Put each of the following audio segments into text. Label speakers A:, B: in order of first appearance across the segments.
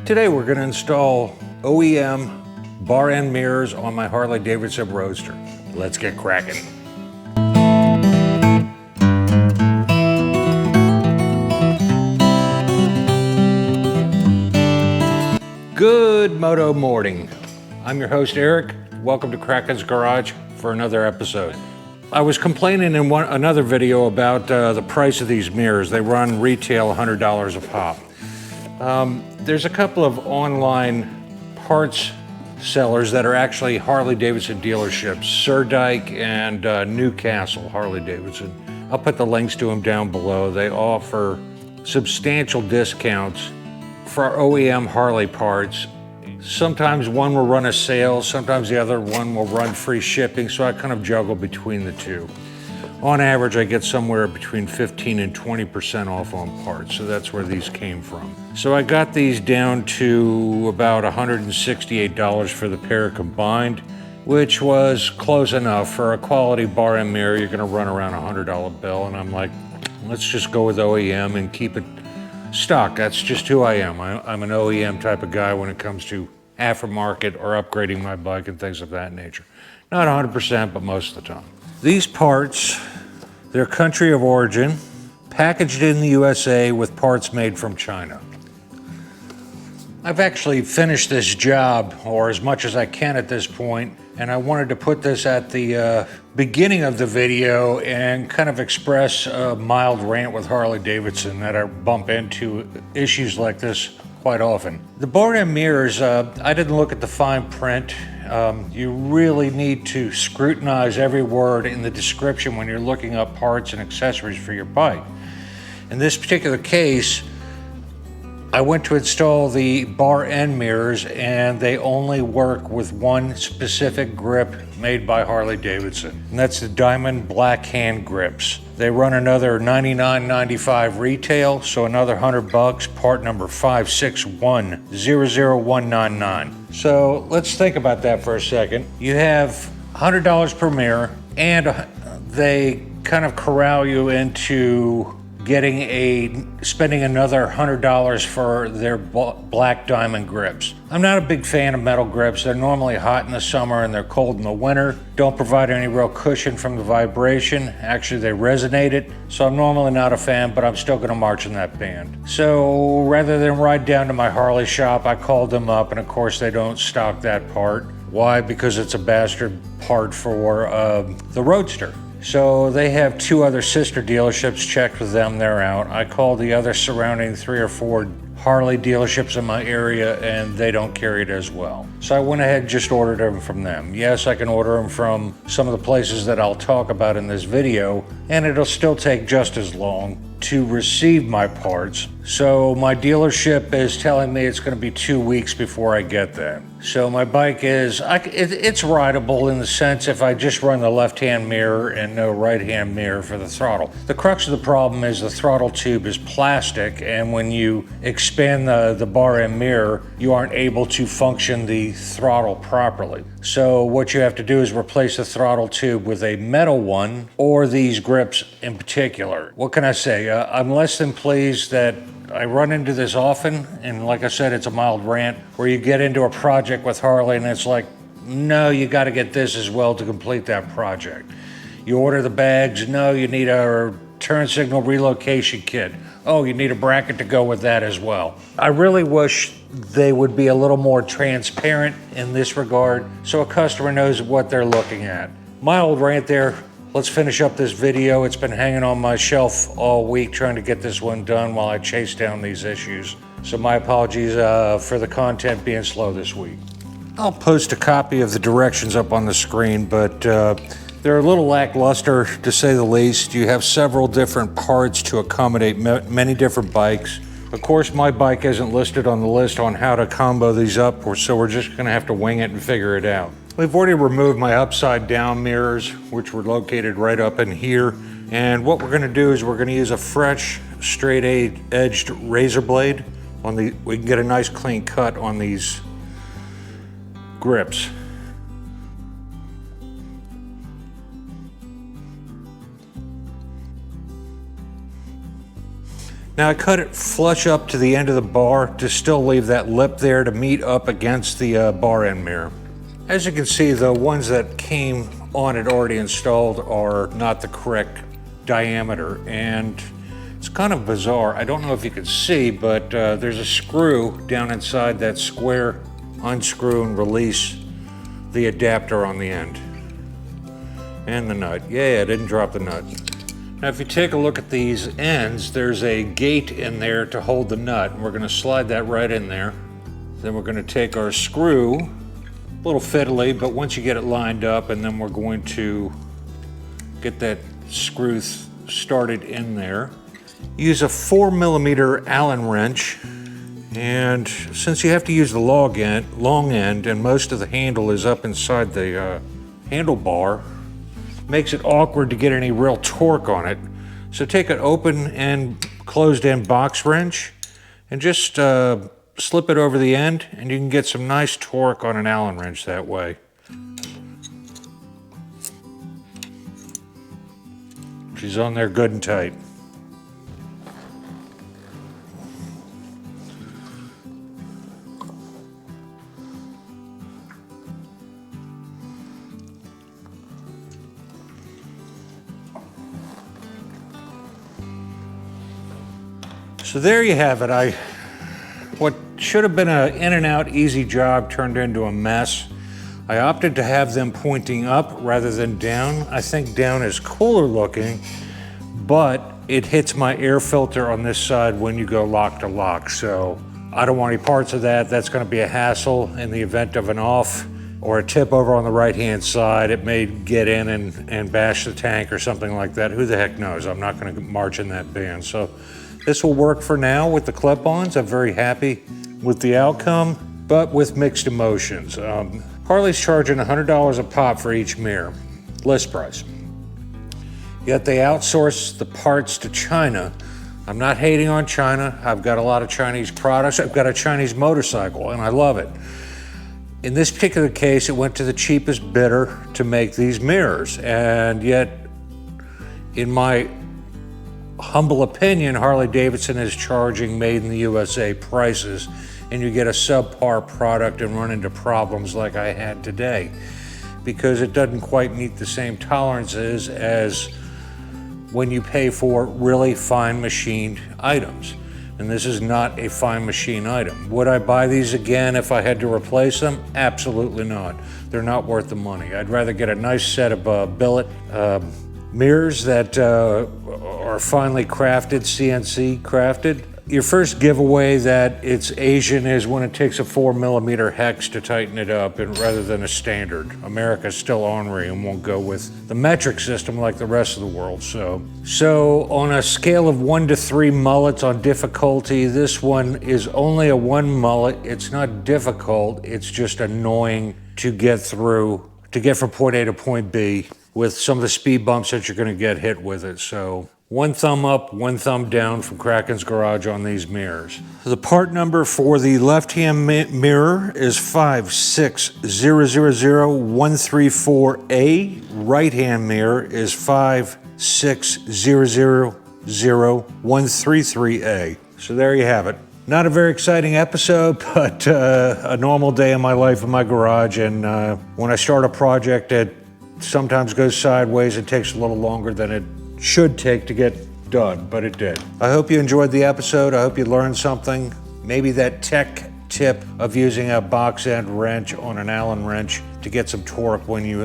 A: Today we're going to install OEM bar end mirrors on my Harley-Davidson Roadster. Let's get cracking. Good moto morning. I'm your host Eric. Welcome to Kraken's Garage for another episode. I was complaining in another video about the price of these mirrors. They run retail $100 a pop. There's a couple of online parts sellers that are actually Harley-Davidson dealerships, Surdyke and Newcastle Harley-Davidson. I'll put the links to them down below. They offer substantial discounts for OEM Harley parts. Sometimes one will run a sale, sometimes the other one will run free shipping, so I kind of juggle between the two. On average, I get somewhere between 15 and 20% off on parts, so that's where these came from. So I got these down to about $168 for the pair combined, which was close enough. For a quality bar end mirror, you're gonna run around a $100 bill, and I'm like, let's just go with OEM and keep it stock. That's just who I am. I'm an OEM type of guy when it comes to aftermarket or upgrading my bike and things of that nature. Not 100%, but most of the time. These parts, they're country of origin, packaged in the USA with parts made from China. I've actually finished this job, or as much as I can at this point, and I wanted to put this at the beginning of the video and kind of express a mild rant with Harley-Davidson that I bump into issues like this quite often. The bar end mirrors, I didn't look at the fine print. You really need to scrutinize every word in the description when you're looking up parts and accessories for your bike. In this particular case, I went to install the bar end mirrors and they only work with one specific grip made by Harley-Davidson, and that's the diamond black hand grips. They run another $99.95 retail, so another $100, part number 561-00199. So let's think about that for a second. You have $100 per mirror, and they kind of corral you into spending another $100 for their black diamond grips. I'm not a big fan of metal grips. They're normally hot in the summer and they're cold in the winter. Don't provide any real cushion from the vibration. Actually, they resonate it. So I'm normally not a fan, but I'm still gonna march in that band. So rather than ride down to my Harley shop, I called them up, and of course they don't stock that part. Why? Because it's a bastard part for the Roadster. So they have two other sister dealerships. Checked with them, they're out. I called the other surrounding 3 or 4 Harley dealerships in my area, and they don't carry it as well. So I went ahead and just ordered them from them. Yes, I can order them from some of the places that I'll talk about in this video, and it'll still take just as long to receive my parts. So my dealership is telling me it's going to be 2 weeks before I get that. So my bike is, it's rideable in the sense if I just run the left-hand mirror and no right-hand mirror for the throttle. The crux of the problem is the throttle tube is plastic, and when you expand the bar end mirror, you aren't able to function the throttle properly. So what you have to do is replace the throttle tube with a metal one, or these grips in particular. What can I say? I'm less than pleased that I run into this often, and like I said, it's a mild rant, where you get into a project with Harley and it's like, no, you got to get this as well to complete that project. You order the bags, no, you need a turn signal relocation kit. Oh, you need a bracket to go with that as well. I really wish they would be a little more transparent in this regard so a customer knows what they're looking at. Mild rant there. Let's finish up this video. It's been hanging on my shelf all week trying to get this one done while I chase down these issues. So my apologies for the content being slow this week. I'll post a copy of the directions up on the screen, but they're a little lackluster to say the least. You have several different parts to accommodate many different bikes. Of course, my bike isn't listed on the list on how to combo these up, so we're just gonna have to wing it and figure it out. We've already removed my upside down mirrors, which were located right up in here. And what we're gonna do is we're gonna use a fresh, straight edged razor blade. We can get a nice clean cut on these grips. Now I cut it flush up to the end of the bar to still leave that lip there to meet up against the bar end mirror. As you can see, the ones that came on it already installed are not the correct diameter, and it's kind of bizarre. I don't know if you can see, but there's a screw down inside that square. Unscrew and release the adapter on the end. And the nut. Yeah, I didn't drop the nut. Now if you take a look at these ends, there's a gate in there to hold the nut, and we're going to slide that right in there. Then we're going to take our screw, a little fiddly, but once you get it lined up, and then we're going to get that screw started in there. Use a 4mm Allen wrench, and since you have to use the long end, and most of the handle is up inside the handlebar, makes it awkward to get any real torque on it. So take an open and closed end box wrench and just slip it over the end, and you can get some nice torque on an Allen wrench that way. She's on there good and tight. So there you have it. What should have been an in and out easy job turned into a mess. I opted to have them pointing up rather than down. I think down is cooler looking, but it hits my air filter on this side when you go lock to lock. So I don't want any parts of that. That's going to be a hassle in the event of an off or a tip over on the right-hand side. It may get in and bash the tank or something like that. Who the heck knows? I'm not going to march in that band. So this will work for now with the clip-ons. I'm very happy with the outcome, but with mixed emotions. Harley's charging $100 a pop for each mirror, list price. Yet they outsource the parts to China. I'm not hating on China. I've got a lot of Chinese products. I've got a Chinese motorcycle, and I love it. In this particular case, it went to the cheapest bidder to make these mirrors, and yet, in my humble opinion, Harley-Davidson is charging made in the USA prices, and you get a subpar product and run into problems like I had today, because it doesn't quite meet the same tolerances as when you pay for really fine machined items. And this is not a fine machine item. Would I buy these again if I had to replace them? Absolutely not. They're not worth the money. I'd rather get a nice set of billet mirrors that are finely crafted, CNC crafted. Your first giveaway that it's Asian is when it takes a 4mm hex to tighten it up, and rather than a standard. America's still ornery and won't go with the metric system like the rest of the world. So on a scale of 1 to 3 mullets on difficulty, this one is only a 1 mullet. It's not difficult, it's just annoying to get through, to get from point A to point B with some of the speed bumps that you're gonna get hit with it. So 1 thumb up, 1 thumb down from Kraken's Garage on these mirrors. The part number for the left-hand mirror is 56000-134A. Right-hand mirror is 56000-133A. So there you have it. Not a very exciting episode, but a normal day in my life in my garage. And when I start a project, it sometimes goes sideways. It takes a little longer than it should take to get done, but it did. I hope you enjoyed the episode. I hope you learned something. Maybe that tech tip of using a box end wrench on an Allen wrench to get some torque when you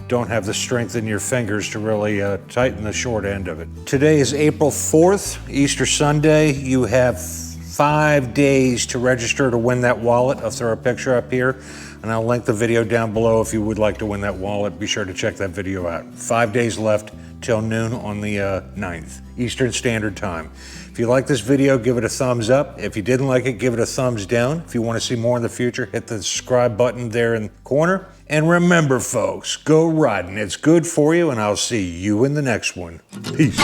A: don't have the strength in your fingers to really tighten the short end of it. Today is April 4th, Easter Sunday. You have 5 days to register to win that wallet. I'll throw a picture up here, and I'll link the video down below if you would like to win that wallet. Be sure to check that video out. 5 days left till noon on the 9th, Eastern Standard Time. If you like this video, give it a thumbs up. If you didn't like it, give it a thumbs down. If you want to see more in the future, hit the subscribe button there in the corner. And remember, folks, go riding. It's good for you, and I'll see you in the next one. Peace.